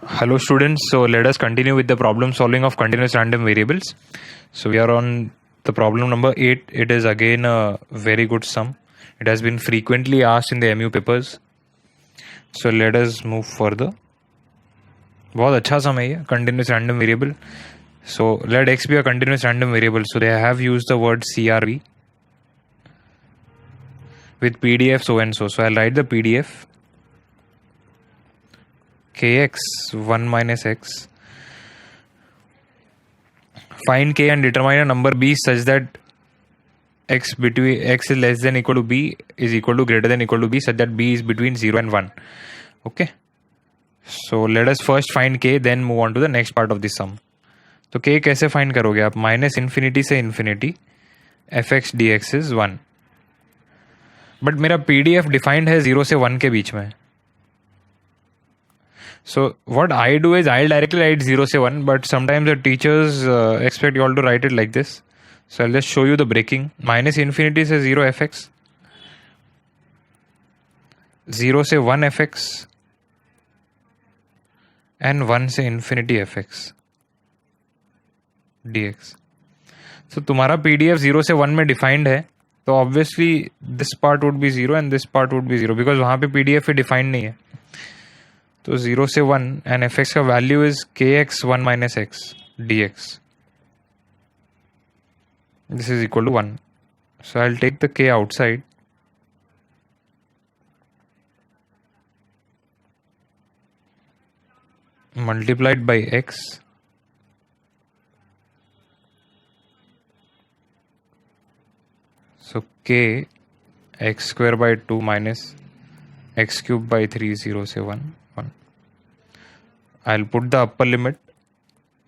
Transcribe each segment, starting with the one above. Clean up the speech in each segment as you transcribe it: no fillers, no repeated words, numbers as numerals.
Hello students, so let us continue with the problem solving of continuous random variables. So we are on the problem number 8. It is again a very good sum. It has been frequently asked in the MU papers. So let us move further. बहुत अच्छा sum है ये, continuous random variable. So let x be a continuous random variable. So they have used the word CRV with PDF so and so. So I'll write the PDF. Kx 1 minus x. Find k and determine a number b such that x is less than equal to b is equal to greater than equal to b such that b is between 0 and 1. Okay. So let us first find k, then move on to the next part of the sum. तो k कैसे find करोगे आप? Minus infinity से infinity F x d x is 1. But मेरा PDF defined है 0 से 1 के बीच में. So what I do is I'll directly write 0 से 1, but sometimes the teachers expect you all to write it like this. So I'll just show you the breaking. Minus infinity से 0 fx, 0 से 1 fx and 1 से infinity fx dx. So तुम्हारा PDF 0 से 1 में defined है, तो obviously this part would be 0 and this part would be 0 because वहाँ पे PDF पे डिफाइंड नहीं है. तो 0 से 1 एंड एफ एक्स का value is k x 1 minus x d x. This is equal to 1. So I will take the k outside. Multiplied by x. So k x square by 2 minus x cube by 3 0 से 1 1. I'll put the upper limit.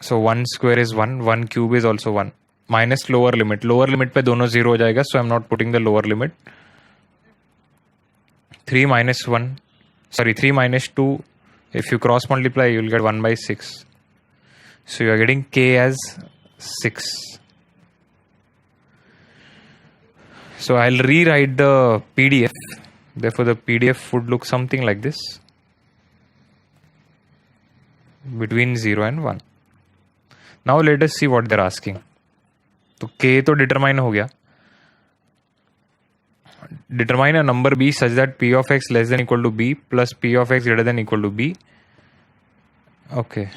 So 1 square is 1, 1 cube is also 1. Minus lower limit. Lower limit पे दोनों 0 हो जाएगा, so I'm not putting the lower limit. 3 minus 1, sorry 3 minus 2, if you cross multiply you will get 1 by 6. So you are getting k as 6. So I'll rewrite the PDF. Therefore the PDF would look something like this. Between 0 and 1. Now let us see what they're asking. तो k तो determine हो गया. Determine a number b such that p of x less than equal to b plus p of x greater than equal to b. Okay.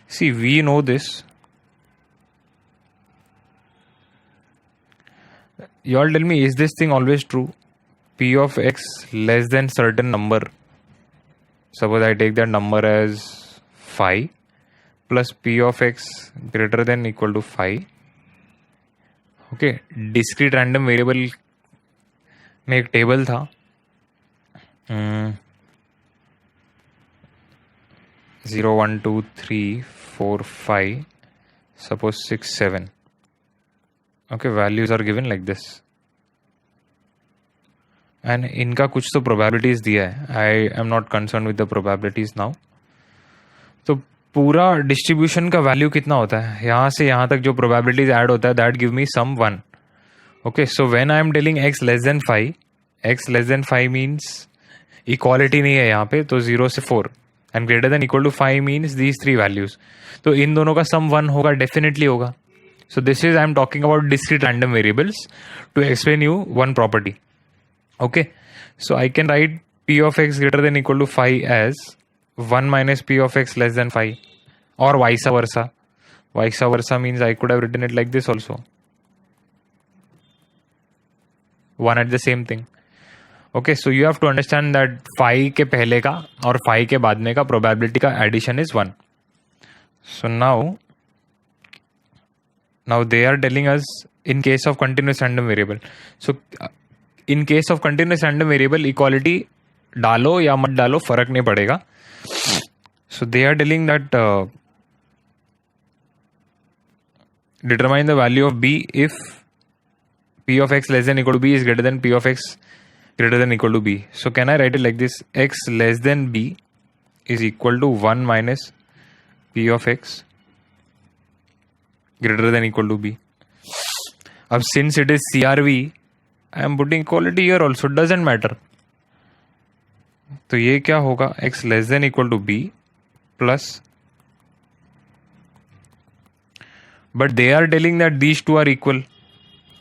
See, we know this. You all tell me, is this thing always true? P of x less than certain number. Suppose I take that number as 5 plus p of x greater than equal to 5. Okay, discrete random variable में एक table था. 0 1 2 3 4 5, suppose 6 7. Okay, values are given like this. And इनका कुछ तो probabilities दिया है. I am not concerned with the probabilities now. तो पूरा डिस्ट्रीब्यूशन का वैल्यू कितना होता है? यहाँ से यहाँ तक जो probabilities ऐड होता है, that give me sum 1. Okay, so when I am telling x less than 5, x less than 5 means equality नहीं है यहाँ पे, तो 0 से 4 and greater than equal to 5 means these 3 values. तो इन दोनों का sum 1 होगा, definitely होगा. So this is I am talking about discrete random variables to explain you one property. Okay, so I can write p of x greater than equal to 5 as 1 minus p of x less than 5 or vice versa. Vice versa means I could have written it like this also. One at the same thing. Okay, so you have to understand that 5 के पहले का और 5 के बाद में का probability का addition is 1. So now they are telling us in case of continuous random variable. So in case of continuous random variable equality डालो या मत डालो फर्क नहीं पड़ेगा. So they are telling that determine the value of b if p of x less than equal to b is greater than p of x greater than equal to b. So can I write it like this? X less than b is equal to 1 minus p of x greater than equal to b. अब since it is CRV, I am putting equality here also, doesn't matter. तो ये क्या होगा, x less than equal to b plus, but they are telling that these two are equal,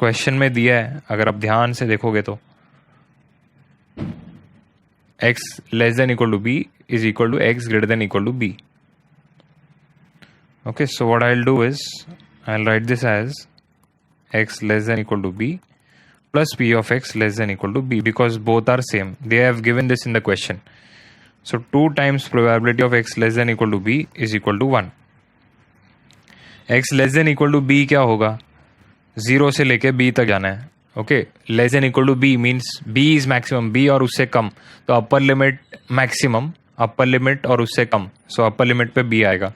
question में दिया है अगर आप ध्यान से देखोगे तो x less than equal to b is equal to x greater than equal to b. Okay, so what I'll do is I'll write this as x less than equal to b plus p of x less than equal to b, because both are same. They have given this in the question. So 2 times probability of x less than equal to b is equal to 1. x less than equal to b क्या होगा, 0 से लेके b तक जाना है. Okay, less than equal to b means b is maximum, b और उससे कम, तो upper limit maximum, upper limit और उससे कम, सो अपर लिमिट पे b आएगा.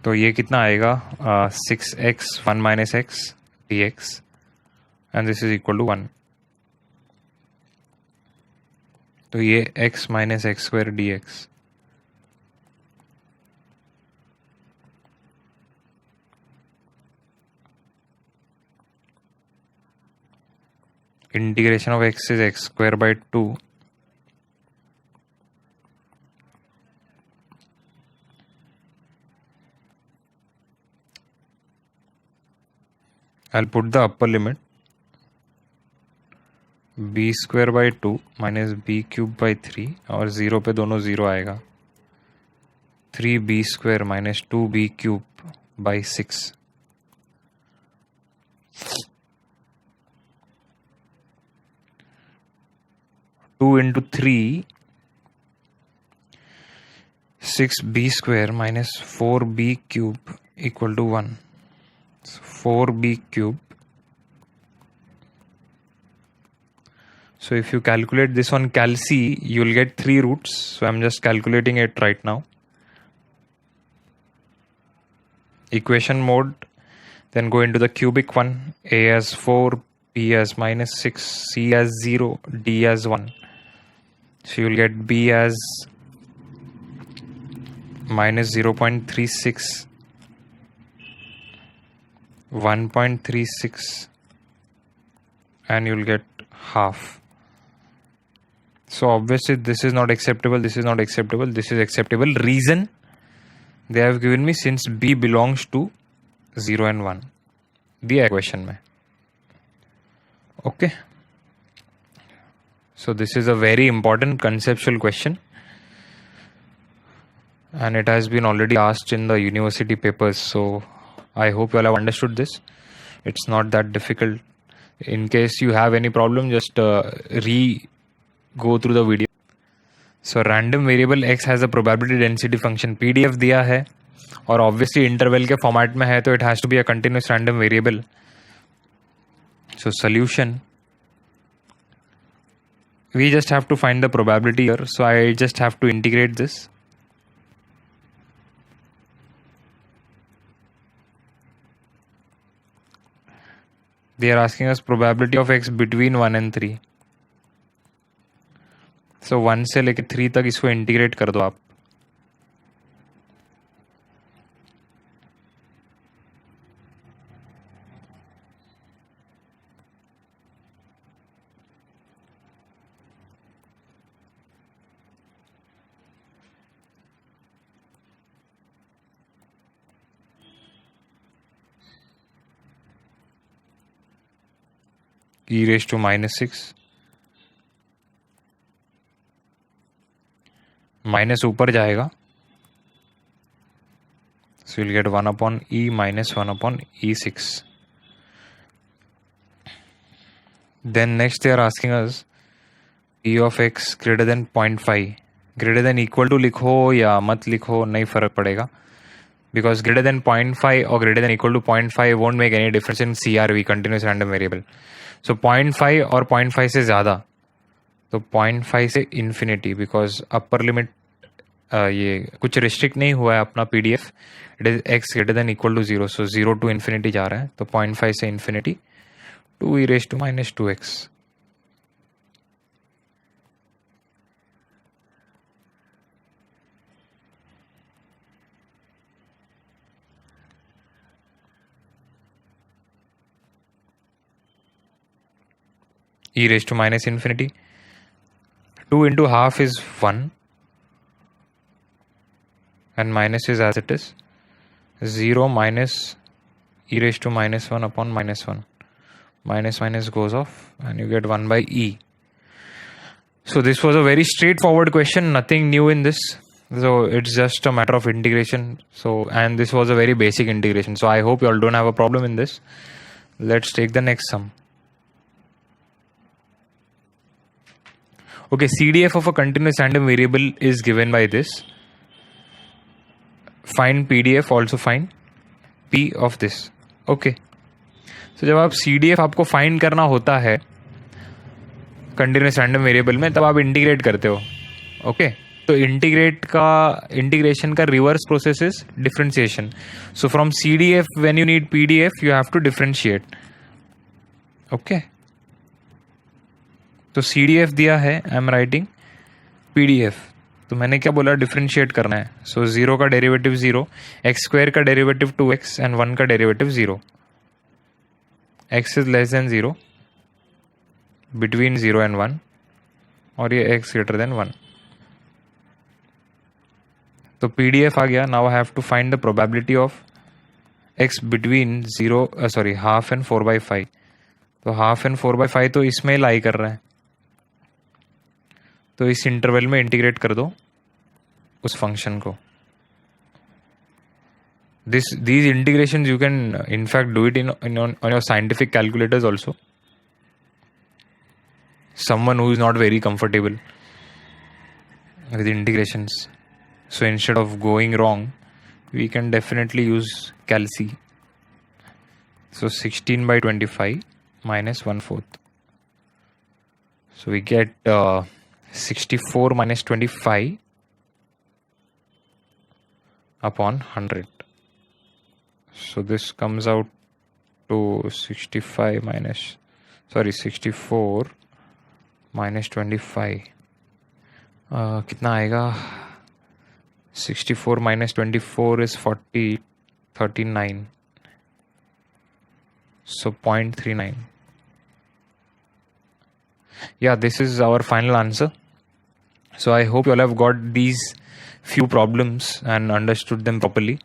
तो ये कितना आएगा, 6x 1 minus x d x and this is equal to 1. तो ये x minus x square d x. Integration of x is x square by 2. I'll put the upper limit, b square by 2 minus b cube by 3, और 0 पे दोनों 0 आएगा. 3b square minus 2b cube by 6. Two into 3, 6b square minus 4b cube equal to 1. So 4b cube. So if you calculate this on Calc, you will get 3 roots. So I'm just calculating it right now. Equation mode, then go into the cubic one. A as 4, B as minus 6, C as 0, D as 1. So you'll get B as minus 0.36, 1.36, and you'll get half. So obviously this is not acceptable, this is not acceptable, this is acceptable. Reason, they have given me since B belongs to 0 and 1 दिया है question में. Okay, so this is a very important conceptual question and it has been already asked in the university papers, so I hope you all have understood this. It's not that difficult. In case you have any problem, just go through the video. So random variable x has a probability density function. PDF दिया है और obviously interval के format में है, तो it has to be a continuous random variable. So solution, we just have to find the probability here. So I just have to integrate this. They are asking us probability of x between 1 and 3. So 1 से लेके 3 तक इसको integrate कर दो आप. e raised to minus 6, minus ऊपर जाएगा, so you'll get 1 upon e minus 1 upon e6. Then next they are asking us p of x greater than 0.5. greater than equal to लिखो या मत लिखो नहीं फर्क पड़ेगा, because greater than 0.5 or greater than equal to 0.5 won't make any difference in CRV, continuous random variable. So 0.5 और 0.5 से ज़्यादा, तो 0.5 से इन्फिनिटी, बिकॉज अपर लिमिट ये कुछ रिस्ट्रिक्ट नहीं हुआ है अपना PDF. It is x greater than equal to 0, so 0 to infinity जा रहा है, तो 0.5 से infinity 2 e raised to minus 2x. e raised to minus infinity. 2 into half is 1 and minus is as it is. 0 minus e raised to minus 1 upon minus 1. Minus goes off and you get 1 by e. So this was a very straightforward question, nothing new in this. So it's just a matter of integration. And this was a very basic integration. So I hope you all don't have a problem in this. Let's take the next sum. Okay, CDF of a continuous random variable is given by this. Find PDF, also find P of this. Okay. So जब आप CDF आपको find करना होता है continuous random variable में, तब आप integrate करते हो. ओके तो इंटीग्रेशन का reverse process is differentiation. So from CDF when you need PDF you have to differentiate. Okay तो CDF दिया है, आई एम राइटिंग PDF. तो मैंने क्या बोला, डिफरेंशिएट करना है. सो 0 का डेरिवेटिव 0, x² का डेरिवेटिव 2x एंड 1 का derivative 0. x is less than 0, between 0 and 1, और ये x ग्रेटर देन 1. तो PDF आ गया. Now I have to find the probability of x between 0 half and 4/5. तो हाफ एंड 4/5 तो इसमें लाई कर रहा है, तो इस इंटरवल में इंटीग्रेट कर दो उस फंक्शन को. these integrations you can in fact do it on your scientific calculators also. Someone who is not very comfortable with integrations, so instead of going wrong we can definitely use calc. So 16 by 25 minus 1/4. So we get 64 minus 25 upon 100. So this comes out to 64 minus 25. कितना आएगा? 64 minus 24 is 39. So 0.39. Yeah, this is our final answer. So I hope you all have got these few problems and understood them properly.